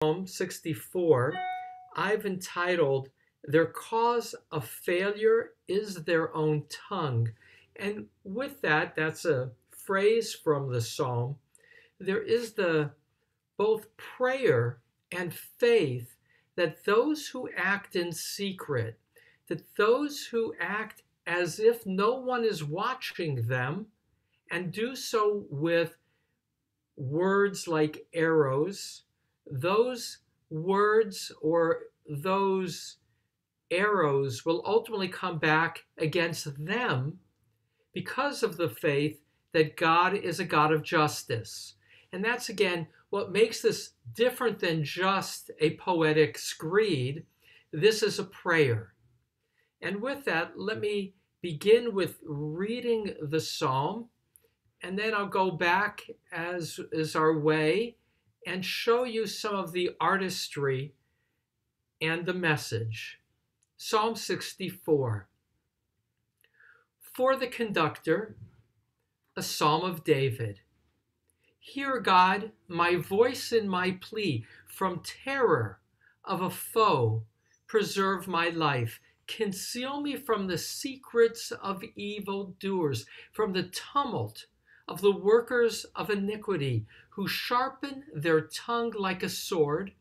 Psalm 64, I've entitled, Their Cause of Failure is Their Own Tongue. And with that, that's a phrase from the psalm. There is the both prayer and faith that those who act in secret, that those who act as if no one is watching them and do so with words like arrows, those words or those arrows will ultimately come back against them because of the faith that God is a God of justice. And that's again what makes this different than just a poetic screed. This is a prayer. And with that, let me begin with reading the psalm, and then I'll go back, as is our way, and show you some of the artistry and the message. Psalm 64. For the conductor, a psalm of David. Hear, God, my voice in my plea. From terror of a foe, preserve my life. Conceal me from the secrets of evildoers, from the tumult of the workers of iniquity, who sharpen their tongue like a sword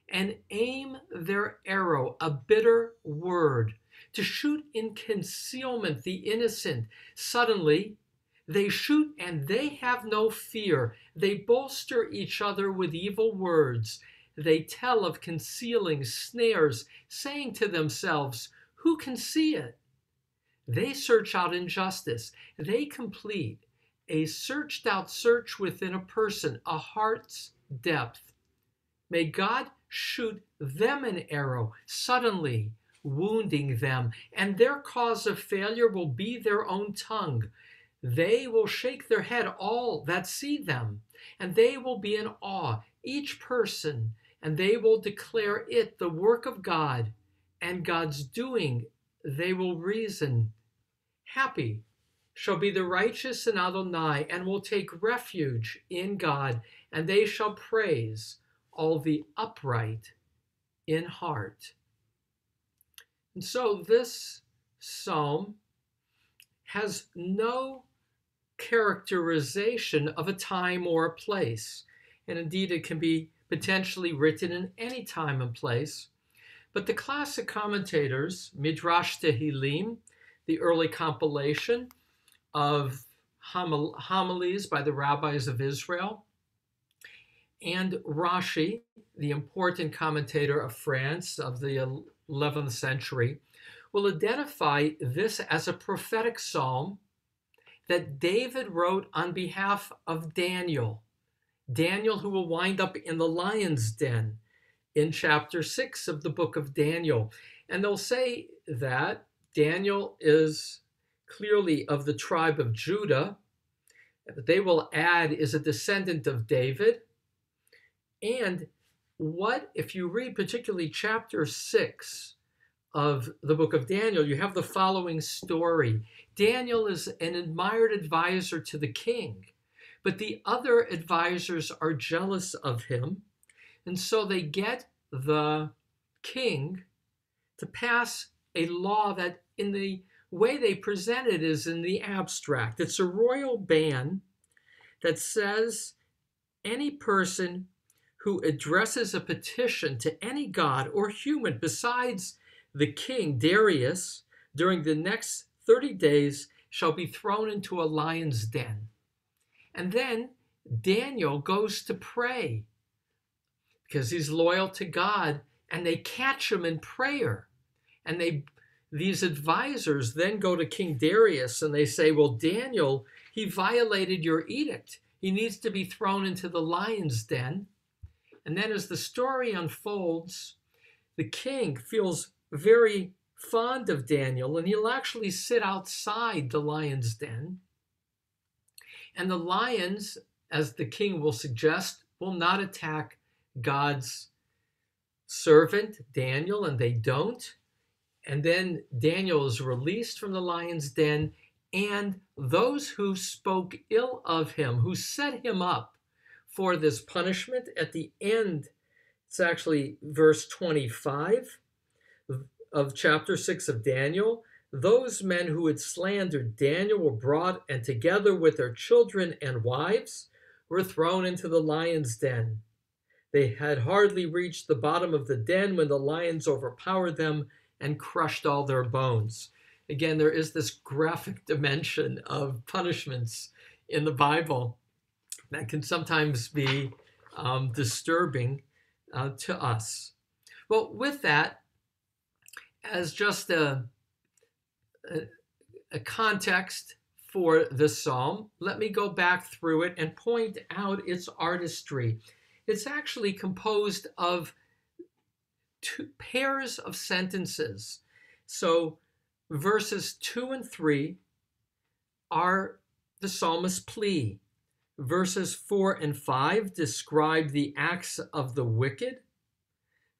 and aim their arrow, a bitter word, to shoot in concealment the innocent. Suddenly they shoot and they have no fear. They bolster each other with evil words. They tell of concealing snares, saying to themselves, who can see it? They search out injustice. They complete a searched out search within a person, a heart's depth. May God shoot them an arrow, suddenly wounding them, and their cause of failure will be their own tongue. They will shake their head, all that see them, and they will be in awe, each person, and they will declare it the work of God, and God's doing. They will reason. Happy shall be the righteous in Adonai, and will take refuge in God, and they shall praise all the upright in heart. And so this psalm has no characterization of a time or a place. And indeed, it can be potentially written in any time and place. But the classic commentators, Midrash Tehillim, the early compilation of homilies by the rabbis of Israel, and Rashi, the important commentator of France of the 11th century, will identify this as a prophetic psalm that David wrote on behalf of Daniel. Daniel, who will wind up in the lion's den in chapter 6 of the book of Daniel. And they'll say that Daniel is clearly of the tribe of Judah, but they will add is a descendant of David. And what, if you read particularly chapter 6 of the book of Daniel, you have the following story. Daniel is an admired advisor to the king, but the other advisors are jealous of him. And so they get the king to pass a law that in the way they present it is in the abstract. It's a royal ban that says any person who addresses a petition to any god or human besides the king, Darius, during the next 30 days shall be thrown into a lion's den. And then Daniel goes to pray because he's loyal to God, and they catch him in prayer. And these advisors then go to King Darius and they say, well, Daniel, he violated your edict. He needs to be thrown into the lion's den. And then as the story unfolds, the king feels very fond of Daniel, and he'll actually sit outside the lion's den. And the lions, as the king will suggest, will not attack God's servant, Daniel, and they don't. And then Daniel is released from the lion's den, and those who spoke ill of him, who set him up for this punishment, at the end It's actually verse 25 of chapter 6 of Daniel. Those men who had slandered Daniel were brought, and together with their children and wives were thrown into the lion's den. They had hardly reached the bottom of the den when the lions overpowered them and crushed all their bones. Again, there is this graphic dimension of punishments in the Bible that can sometimes be disturbing to us. Well, with that, as just a context for the psalm, let me go back through it and point out its artistry. It's actually composed of two pairs of sentences. So verses 2 and 3 are the psalmist's plea. Verses 4 and 5 describe the acts of the wicked.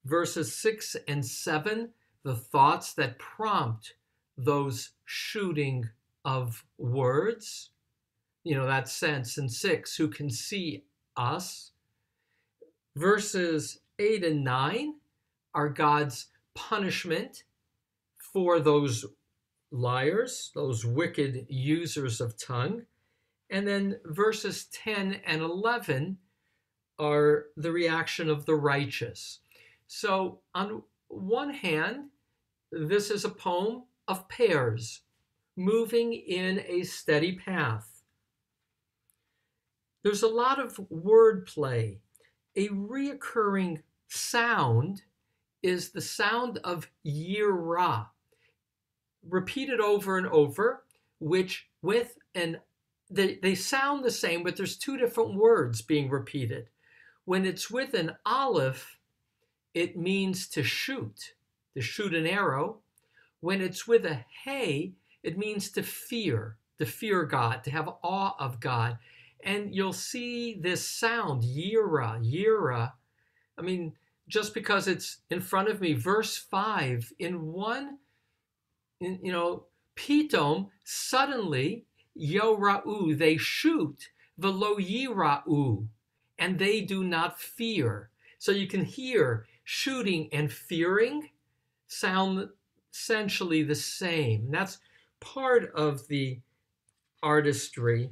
Verses 6 and 7, the thoughts that prompt those shooting of words. You know, that sense in 6, who can see us. Verses 8 and 9 are God's punishment for those liars, those wicked users of tongue. And then verses 10 and 11 are the reaction of the righteous. So on one hand, this is a poem of pairs, moving in a steady path. There's a lot of wordplay. A reoccurring sound is the sound of yirah, repeated over and over, which with an they sound the same, but there's two different words being repeated. When it's with an aleph, it means to shoot an arrow. When it's with a hey, it means to fear God, to have awe of God. And you'll see this sound, yirah. I mean, just because it's in front of me, verse 5, pitom, suddenly, yora'u, they shoot, velo yira'u, and they do not fear. So you can hear shooting and fearing sound essentially the same. That's part of the artistry.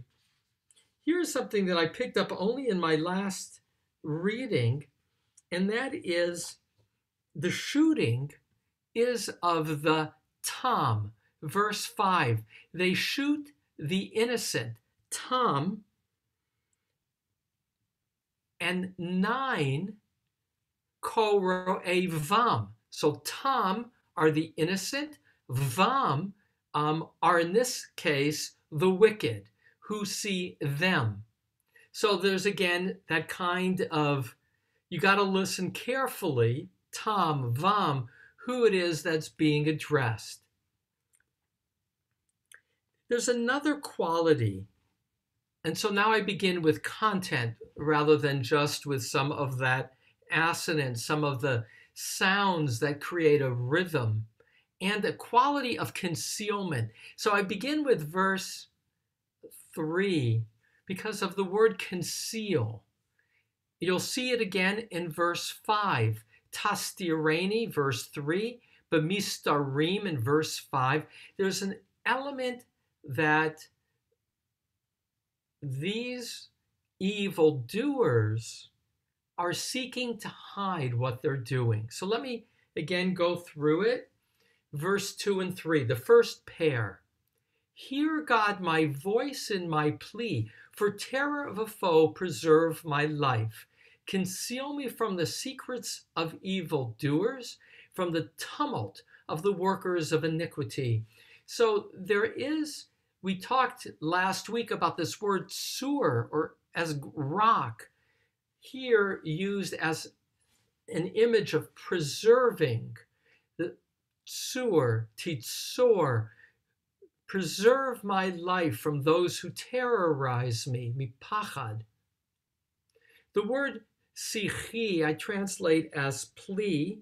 Here's something that I picked up only in my last reading, and that is the shooting is of the tam. Verse 5, they shoot the innocent, tam, and 9, koro'evam. So tam are the innocent, vam are in this case the wicked, who see them. So there's again that kind of, you got to listen carefully, tam, vam, who it is that's being addressed. There's another quality. And so now I begin with content rather than just with some of that assonance, some of the sounds that create a rhythm, and a quality of concealment. So I begin with verse 3 because of the word conceal. You'll see it again in verse 5. Tastireni, verse 3, b'mistarim in verse 5. There's an element that these evildoers are seeking to hide what they're doing. So let me again go through it. Verse 2 and 3, the first pair. Hear, God, my voice in my plea. For terror of a foe, preserve my life. Conceal me from the secrets of evildoers, from the tumult of the workers of iniquity. So there is, we talked last week about this word sur, or as rock, here used as an image of preserving. The sur, titzor, preserve my life from those who terrorize me, mipachad. The word sichi I translate as plea.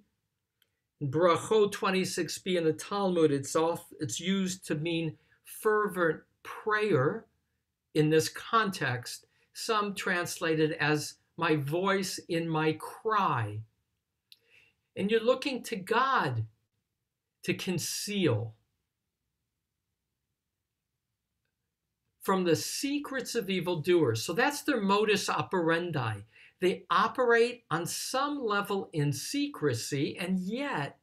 In Brachot 26b in the Talmud, it's used to mean fervent prayer in this context. Some translate it as my voice in my cry. And you're looking to God to conceal from the secrets of evildoers. So that's their modus operandi. They operate on some level in secrecy, and yet,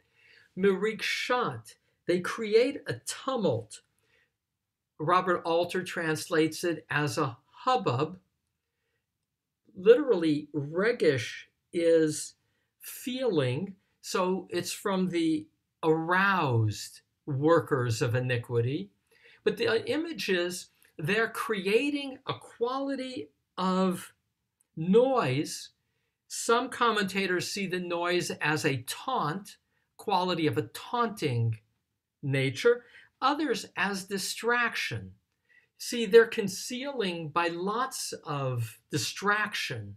mirikshat, they create a tumult. Robert Alter translates it as a hubbub. Literally, regish is feeling, so it's from the aroused workers of iniquity. But the image is they're creating a quality of noise. Some commentators see the noise as a taunt, quality of a taunting nature, others as distraction. See, they're concealing by lots of distraction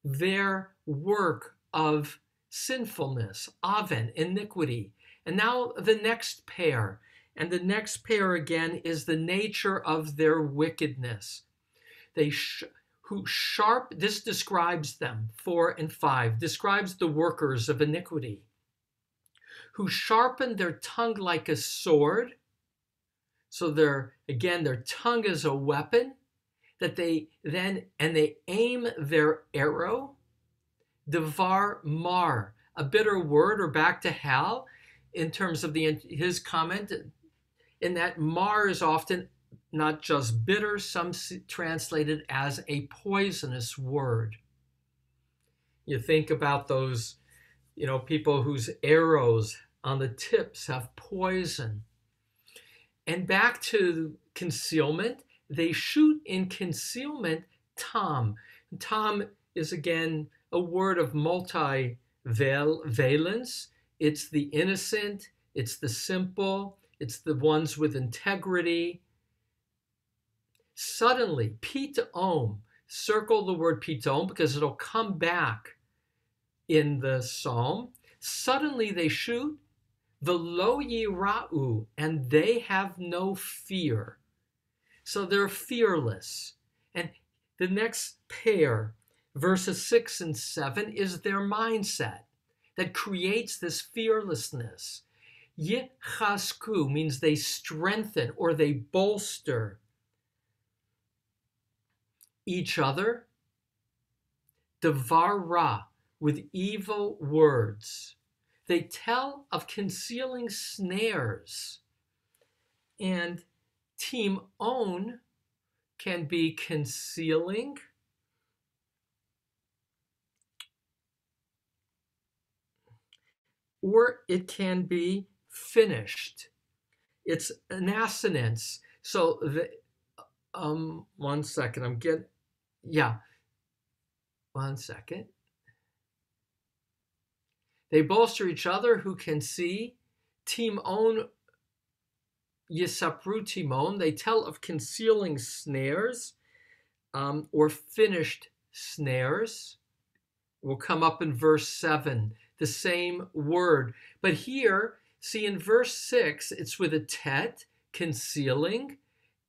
their work of sinfulness, aven, iniquity. And now the next pair. And the next pair again is the nature of their wickedness. This describes them, 4 and 5, describes the workers of iniquity, who sharpen their tongue like a sword. So their tongue is a weapon that they aim their arrow. Devar mar, a bitter word, or back to hell, in terms of his comment, in that mar is often not just bitter, some translate it as a poisonous word. You think about those, people whose arrows on the tips have poison. And back to concealment, they shoot in concealment tam. Tam is again a word of multi-valence. It's the innocent, it's the simple, it's the ones with integrity. Suddenly, pitaom, circle the word pitaom because it'll come back in the psalm. Suddenly they shoot, the lo yira'u, and they have no fear. So they're fearless. And the next pair, verses 6 and 7, is their mindset that creates this fearlessness. Yichasku means they strengthen or they bolster each other. Devar ra, with evil words. They tell of concealing snares. And team own can be concealing, or it can be finished. It's an assonance. So one second, one second. They bolster each other who can see. Timon yisapru timon. They tell of concealing snares or finished snares. Will come up in verse 7, the same word. But here, see in verse 6, it's with a tet, concealing.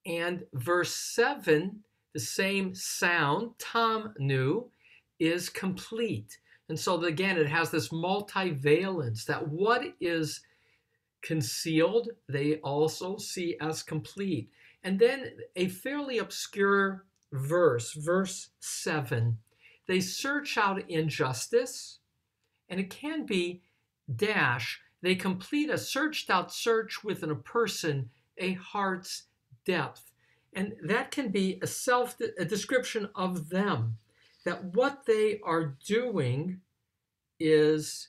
And verse 7, the same sound, tam nu, is complete. And so again, it has this multivalence that what is concealed, they also see as complete. And then a fairly obscure verse, verse 7, they search out injustice, and it can be dash. They complete a searched out search within a person, a heart's depth. And that can be a description of them, that what they are doing is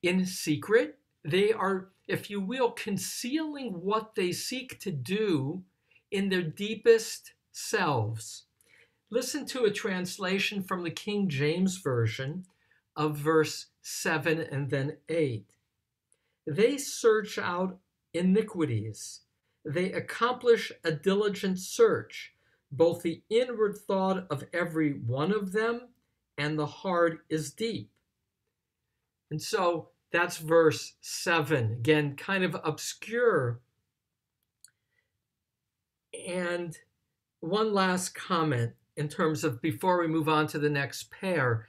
in secret. They are, if you will, concealing what they seek to do in their deepest selves. Listen to a translation from the King James Version of verse 7 and then 8. They search out iniquities. They accomplish a diligent search, both the inward thought of every one of them and the heart is deep. And so that's verse 7. Again, kind of obscure. And one last comment in terms of, before we move on to the next pair,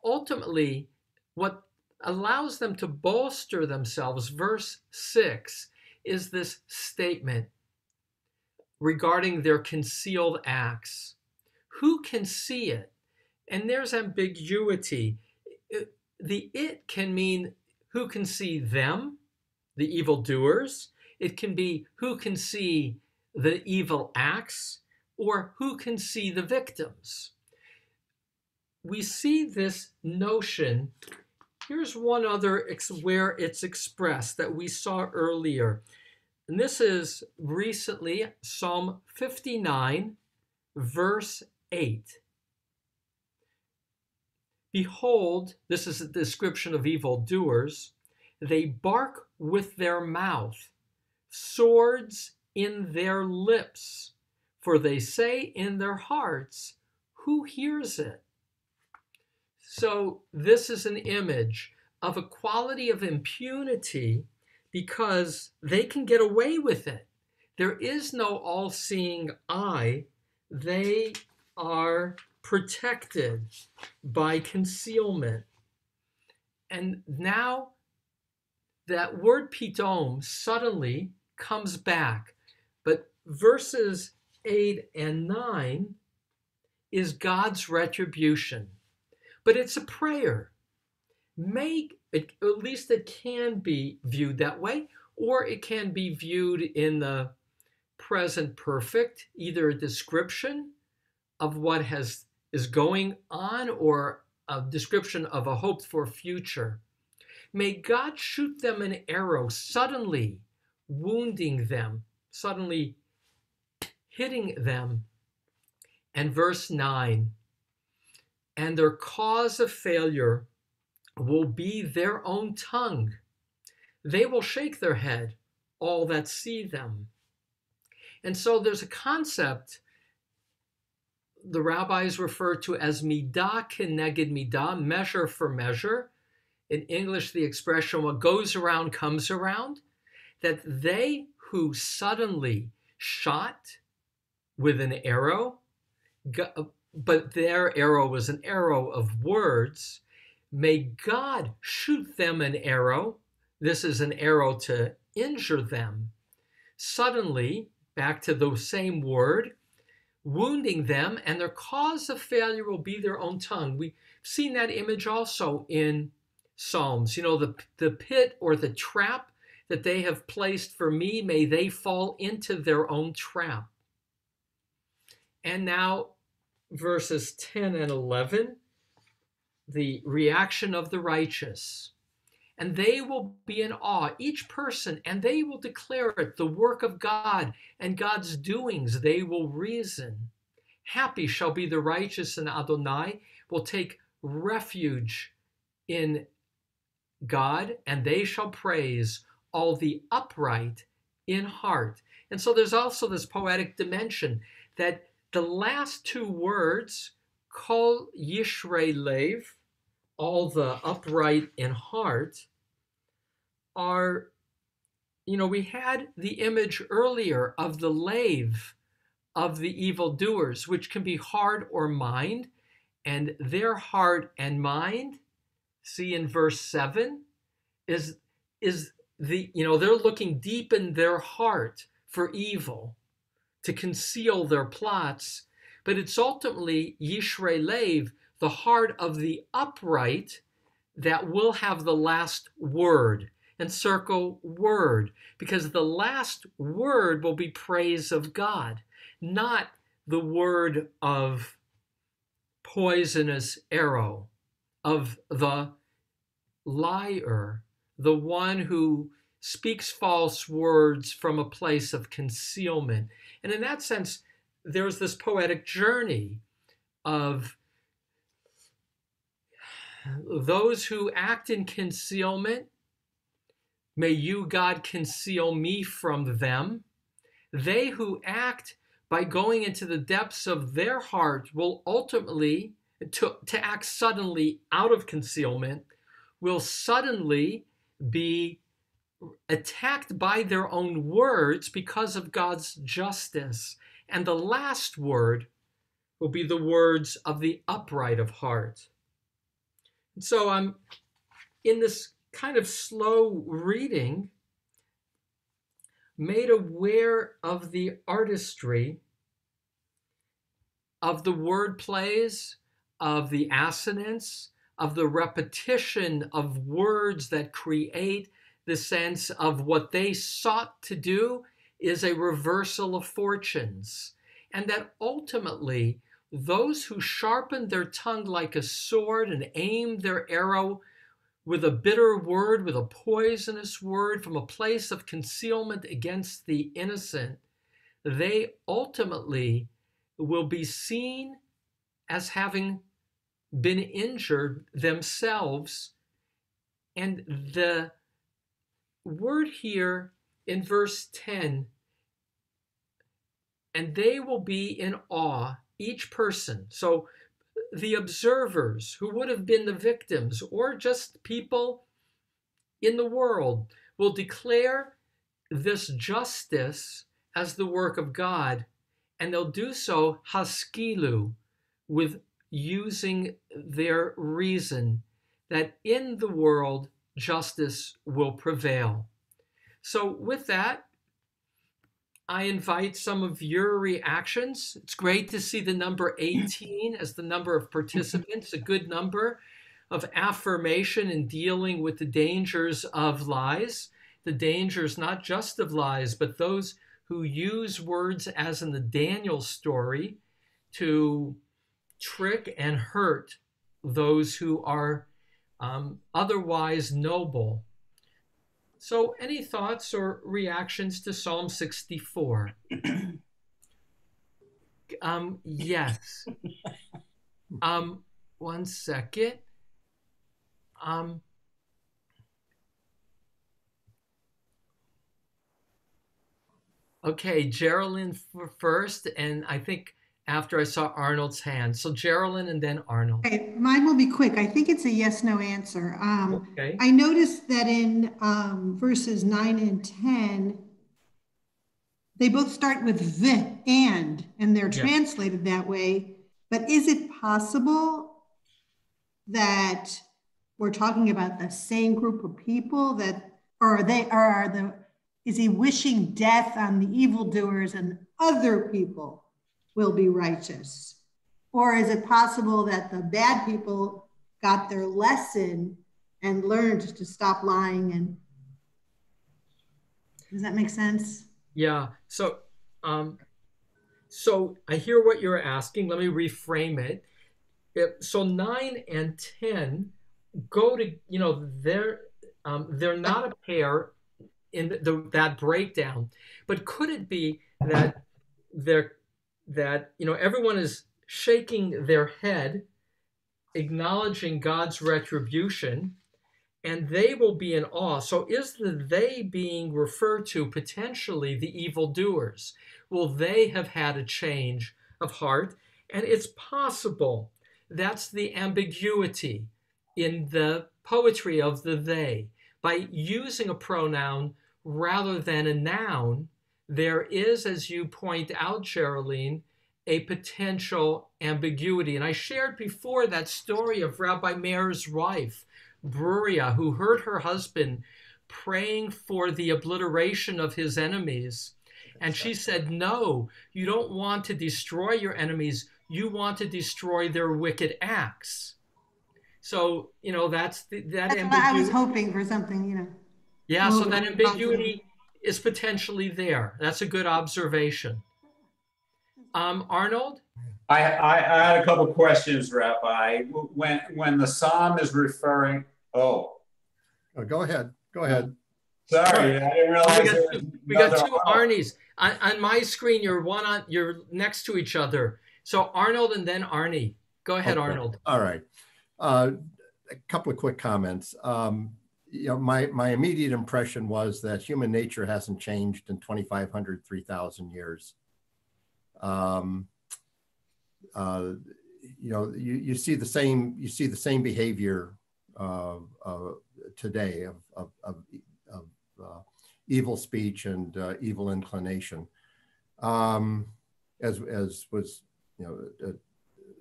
ultimately, what allows them to bolster themselves. Verse 6 is this statement regarding their concealed acts. Who can see it? And there's ambiguity. The it can mean who can see them, the evildoers. It can be who can see the evil acts, or who can see the victims. We see this notion. Here's one other where it's expressed that we saw earlier. And this is recently Psalm 59, verse 8. Behold, this is a description of evildoers. They bark with their mouth, swords in their lips, for they say in their hearts, who hears it? So this is an image of a quality of impunity because they can get away with it. There is no all-seeing eye. They are protected by concealment. And now that word pitom suddenly comes back. But verses 8 and 9 is God's retribution. But it's a prayer. At least it can be viewed that way, or it can be viewed in the present perfect, either a description of what is going on or a description of a hoped for future. May God shoot them an arrow, suddenly wounding them, suddenly hitting them. And verse 9, and their cause of failure will be their own tongue. They will shake their head, all that see them. And so there's a concept the rabbis refer to as midah keneged midah, measure for measure. In English, the expression, what goes around comes around, that they who suddenly shot with an arrow, but their arrow was an arrow of words, may God shoot them an arrow. This is an arrow to injure them. Suddenly, back to the same word, wounding them, and their cause of failure will be their own tongue. We've seen that image also in Psalms. You know, the pit or the trap that they have placed for me, may they fall into their own trap. And now verses 10 and 11, the reaction of the righteous. And they will be in awe, each person, and they will declare it, the work of God and God's doings. They will reason. Happy shall be the righteous, and Adonai will take refuge in God, and they shall praise all the upright in heart. And so there's also this poetic dimension that the last two words, kol yishrei lev, all the upright in heart, are, you know, we had the image earlier of the lave of the evildoers, which can be heart or mind, and their heart and mind, see in verse 7, is the, you know, they're looking deep in their heart for evil to conceal their plots, but it's ultimately yishrei lev, the heart of the upright, that will have the last word. And circle word, because the last word will be praise of God, not the word of poisonous arrow, of the liar, the one who speaks false words from a place of concealment. And in that sense, there's this poetic journey of those who act in concealment. May you, God, conceal me from them. They who act by going into the depths of their heart will ultimately, to act suddenly out of concealment, will suddenly be attacked by their own words because of God's justice. And the last word will be the words of the upright of heart. And so I'm in this kind of slow reading, made aware of the artistry of the word plays, of the assonance, of the repetition of words that create the sense of what they sought to do is a reversal of fortunes. And that ultimately, those who sharpened their tongue like a sword and aimed their arrow with a bitter word, with a poisonous word from a place of concealment against the innocent, they ultimately will be seen as having been injured themselves. And the word here in verse 10, and they will be in awe, each person. So the observers who would have been the victims or just people in the world will declare this justice as the work of God, and they'll do so haskilu, with using their reason that in the world justice will prevail. So with that, I invite some of your reactions. It's great to see the number 18 as the number of participants, a good number of affirmation in dealing with the dangers of lies, the dangers not just of lies, but those who use words, as in the Daniel story, to trick and hurt those who are otherwise noble. So any thoughts or reactions to Psalm 64? Yes. One second. Okay, Geraldine first, and I think after I saw Arnold's hand. So Geraldine and then Arnold. Okay, mine will be quick. I think it's a yes/no answer. Okay. I noticed that in verses 9 and 10, they both start with the and they're Yeah. translated that way. But is it possible that we're talking about the same group of people that, or is he wishing death on the evildoers and other people will be righteous? Or is it possible that the bad people got their lesson and learned to stop lying? And does that make sense? Yeah. So I hear what you're asking. Let me reframe it. So 9 and 10 go to, they're not a pair in that breakdown, but could it be that everyone is shaking their head, acknowledging God's retribution, and they will be in awe? So is the they being referred to potentially the evildoers? Will they have had a change of heart? And it's possible. That's the ambiguity in the poetry of the they. By using a pronoun rather than a noun, there is, as you point out, Geraldine, a potential ambiguity. And I shared before that story of Rabbi Meir's wife, Bruria, who heard her husband praying for the obliteration of his enemies. And she said, no, you don't want to destroy your enemies. You want to destroy their wicked acts. So, that's That's what I was hoping for, something, Yeah, so that ambiguity is potentially there. That's a good observation. Arnold? I had a couple of questions, Rabbi. When the psalm is referring, go ahead. Sorry, I didn't realize we got two Arnies. On my screen, you're next to each other. So Arnold and then Arnie. Go ahead, okay. Arnold. All right. A couple of quick comments. My immediate impression was that human nature hasn't changed in 2,500, 3,000 years. You see the same behavior today of evil speech and evil inclination, as was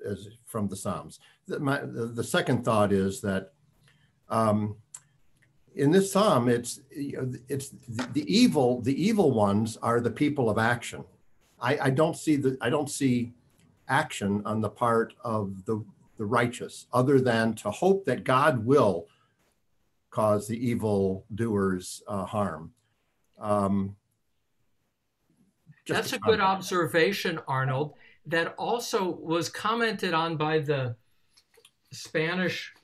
as from the Psalms. The second thought is that in this psalm, it's the evil ones are the people of action. I don't see action on the part of the righteous, other than to hope that God will cause the evil doers harm. That's a good observation, Arnold. That also was commented on by the Spanish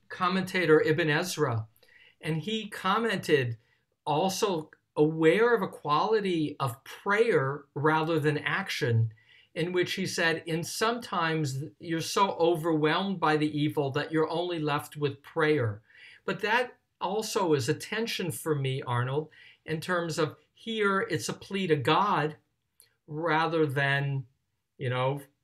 commentator Ibn Ezra. And he commented, also aware of a quality of prayer rather than action, in which he said, in sometimes you're so overwhelmed by the evil that you're only left with prayer. But that also is a tension for me, Arnold, in terms of here it's a plea to God rather than,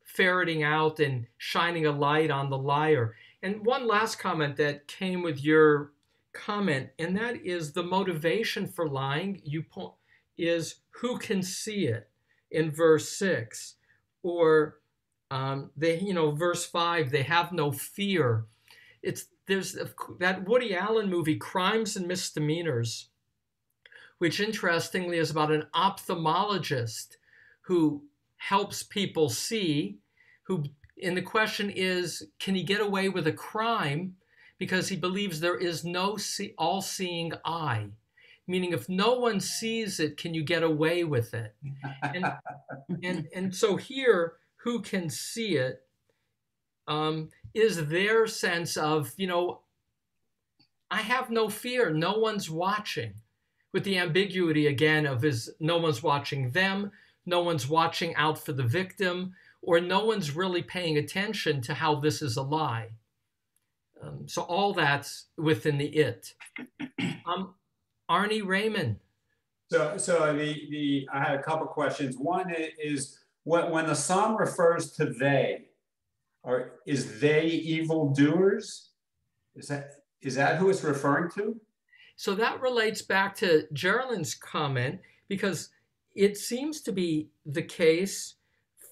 ferreting out and shining a light on the liar. And one last comment that came with your comment, and that is the motivation for lying is who can see it in verse 6, or verse 5, they have no fear. There's that Woody Allen movie, Crimes and Misdemeanors, which interestingly is about an ophthalmologist who helps people see, and the question is, can he get away with a crime because he believes there is no all-seeing eye? Meaning, if no one sees it, can you get away with it? And so here, who can see it is their sense of, I have no fear, no one's watching. With the ambiguity again of no one's watching them, no one's watching out for the victim, or no one's really paying attention to how this is a lie. So all that's within the it. Arnie Raymond. So I had a couple questions. One is when the psalm refers to they, is they evildoers? Is that who it's referring to? So that relates back to Geraldine's comment, because it seems to be the case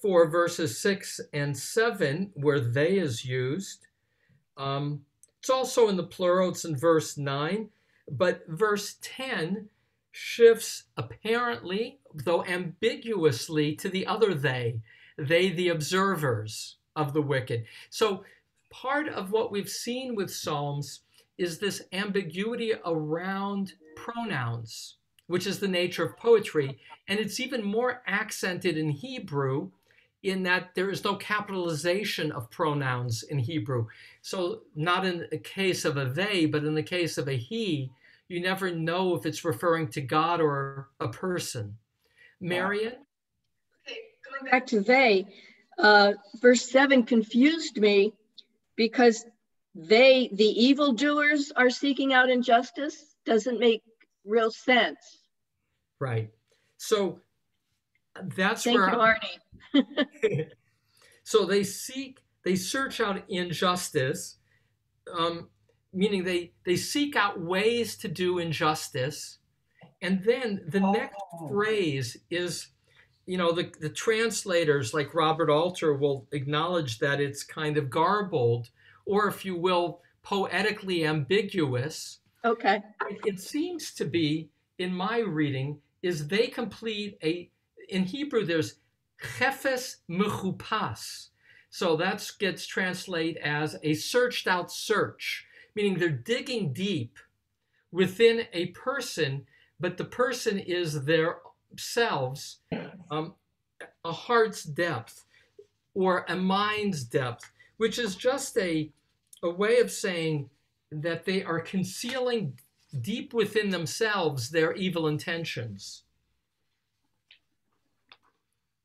for verses 6 and 7 where they is used. It's also in the plural, it's in verse 9, but verse 10 shifts apparently, though ambiguously, to the other they the observers of the wicked. So part of what we've seen with Psalms is this ambiguity around pronouns, which is the nature of poetry. And it's even more accented in Hebrew, in that there is no capitalization of pronouns in Hebrew. So not in the case of a they, but in the case of a he, you never know if it's referring to God or a person. Marion? Okay, going back to they, verse 7 confused me because the evildoers are seeking out injustice doesn't make real sense. Right. So that's Thank where you, Arnie. So they search out injustice, meaning they seek out ways to do injustice. And then the next phrase is, the translators like Robert Alter will acknowledge that it's kind of garbled, or if you will, poetically ambiguous. Okay. It seems to be, in my reading, is they complete in Hebrew, there's chefes mechupas. So that gets translated as a searched out search, meaning they're digging deep within a person, but the person is themselves, a heart's depth or a mind's depth, which is just a way of saying that they are concealing deep within themselves their evil intentions.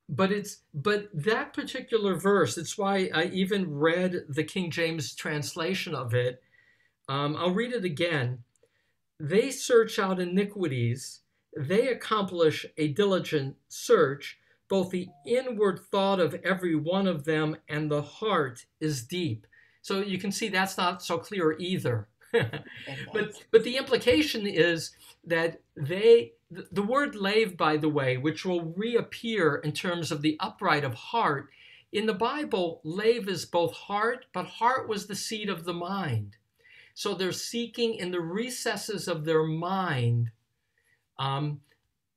But that particular verse, it's why I even read the King James translation of it. I'll read it again. They search out iniquities. They accomplish a diligent search. Both the inward thought of every one of them and the heart is deep. So you can see that's not so clear either. But the implication is that the word lave, by the way, which will reappear in terms of the upright of heart, in the Bible, lave is both heart, but heart was the seat of the mind. So they're seeking in the recesses of their mind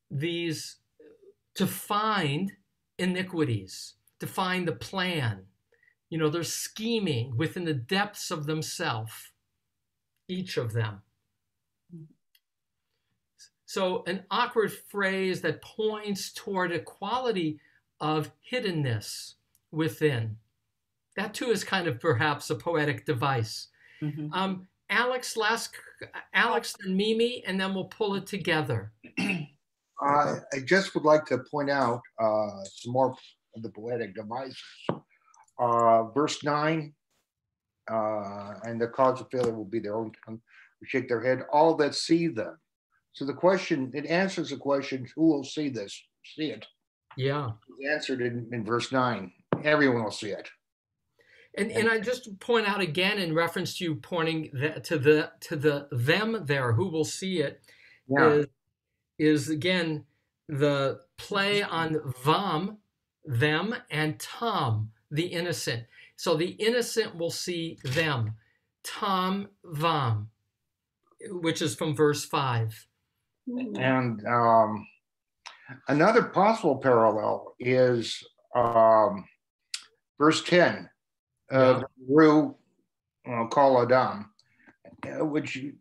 these to find iniquities, to find the plan. They're scheming within the depths of themselves, each of them. So an awkward phrase that points toward a quality of hiddenness within. That too is kind of perhaps a poetic device. Mm-hmm. Alex and Mimi, and then we'll pull it together. I just would like to point out some more of the poetic devices. Verse 9, and the cause of failure will be their own tongue, who shake their head, all that see them. So the question, it answers the question, who will see this, see it? Yeah. It's answered in verse 9. Everyone will see it. And I just point out again in reference to you pointing to the them there, who will see it, Yeah. is again the play on vam, them, and tam, the innocent. So the innocent will see them, tam, vam, which is from verse 5. And another possible parallel is verse 10, Ru Kol Adam, which you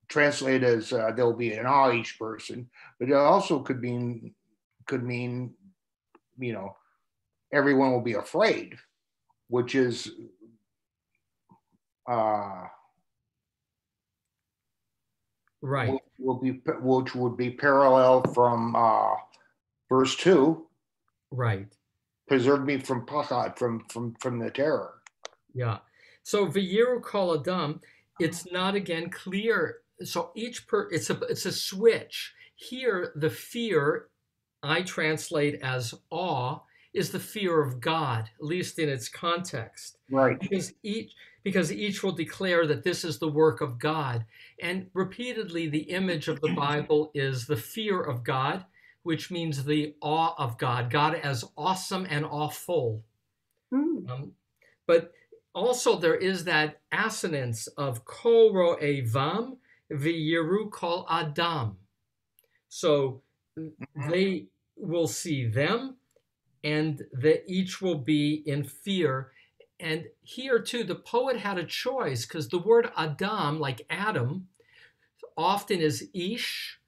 translate as there'll be an awe each person, but it also could mean, everyone will be afraid, which is right. Which would be parallel from verse 2. Right. Preserve me from pachad, from the terror. Yeah. So v'yiru kol adam, it's not again clear. So it's a switch. Here, the fear I translate as awe is the fear of God, at least in its context. Right. Because each will declare that this is the work of God. And repeatedly, the image of the Bible is the fear of God, which means the awe of God, God as awesome and awful. But also there is that assonance of kol ro'e vam v'yiru kol adam. So they will see them, and each will be in fear. And here too, the poet had a choice, because the word Adam, like Adam, often is Ish,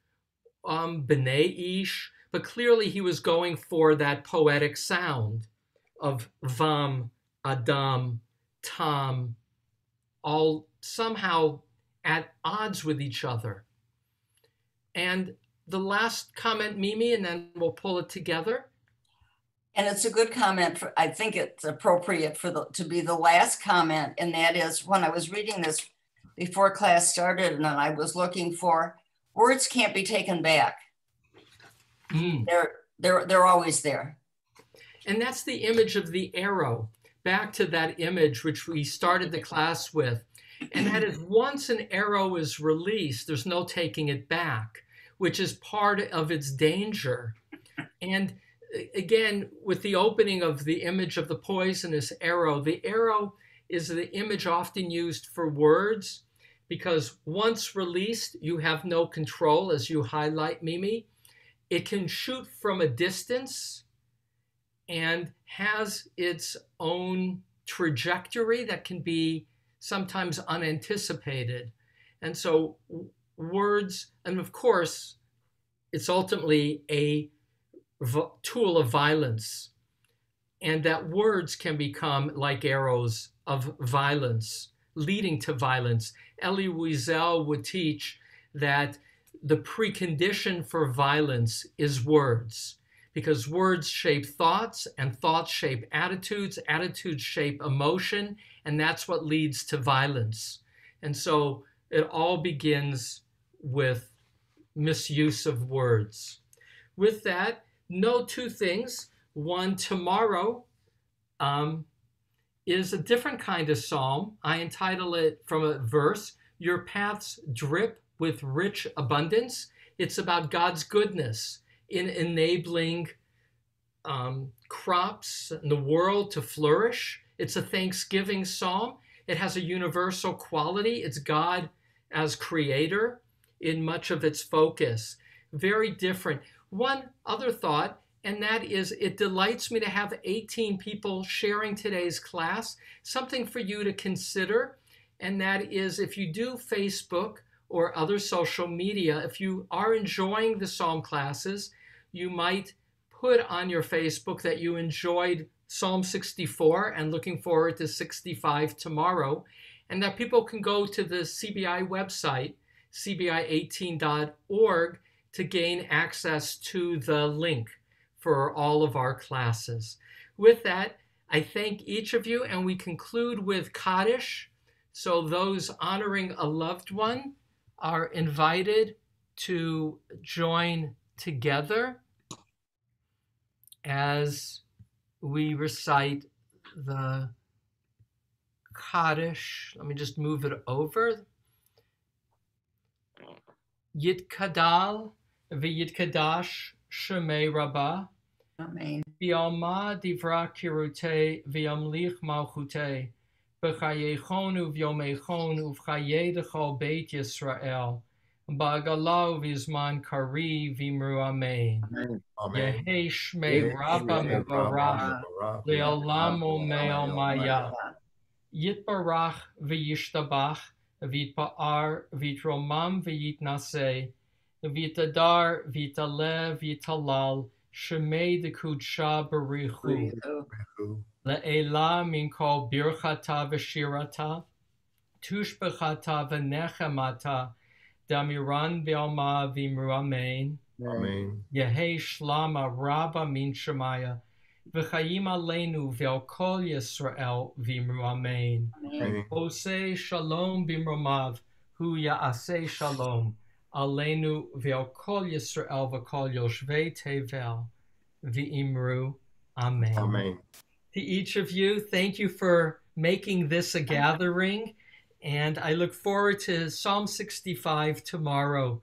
B'nai Ish, but clearly he was going for that poetic sound of Vam, Adam, Tam, all somehow at odds with each other. And the last comment, Mimi, and then we'll pull it together. And it's a good comment. I think it's appropriate to be the last comment. And that is, when I was reading this before class started, and I was looking for words can't be taken back. They're always there. And that's the image of the arrow. Back to that image which we started the class with. And that is, once an arrow is released, there's no taking it back, which is part of its danger. And again, with the opening of the image of the poisonous arrow, the arrow is the image often used for words, because once released, you have no control, as you highlight, Mimi. It can shoot from a distance and has its own trajectory that can be sometimes unanticipated. And so words, and of course, it's ultimately a tool of violence, and that words can become like arrows of violence, leading to violence. Elie Wiesel would teach that the precondition for violence is words, because words shape thoughts, and thoughts shape attitudes, attitudes shape emotion, and that's what leads to violence. And so it all begins with misuse of words. With that, note two things. One, tomorrow is a different kind of psalm. I entitle it from a verse, Your Paths Drip with Rich Abundance. It's about God's goodness in enabling crops in the world to flourish. It's a Thanksgiving psalm. It has a universal quality. It's God as creator in much of its focus. Very different. One other thought, and that is it delights me to have 18 people sharing today's class. Something for you to consider, and that is if you do Facebook or other social media, if you are enjoying the Psalm classes, you might put on your Facebook that you enjoyed Psalm 64 and looking forward to 65 tomorrow, and that people can go to the CBI website, cbi18.org, to gain access to the link for all of our classes. With that, I thank each of you, and we conclude with Kaddish. So those honoring a loved one are invited to join together as we recite the Kaddish. Let me just move it over. Yitkadal v'yitkadash shemei Rabbah. Amen. V'yalma divra kirute v'yamlich malchute. B'chayechon uvyomechon uvchaye dechol beit Yisrael. Ba'agalau v'zman kari v'imru amen. Amen. Yehei shmei Rabbah mevarach le'olam u'me'al maya. Yitbarach v'yishtabach v'yitpa'ar v'yitromam v'yitnaseh v'yitadar v'yitalev v'yitalal shemei dekudsha barichu le'ela min kol birchata v'shirata tushbechata v'nechemata damiran v'alma v'imru amen. Amen. Yehei shlama Rabbah min shemaya v'chayim aleinu v'al kol Yisrael v'imru amen. Amen. Oseh shalom b'imromav hu ya'aseh shalom aleinu v'al kol Yisrael v'kol yoshvei tevel v'imru amen. Amen. To each of you, thank you for making this a gathering, and I look forward to Psalm 65 tomorrow.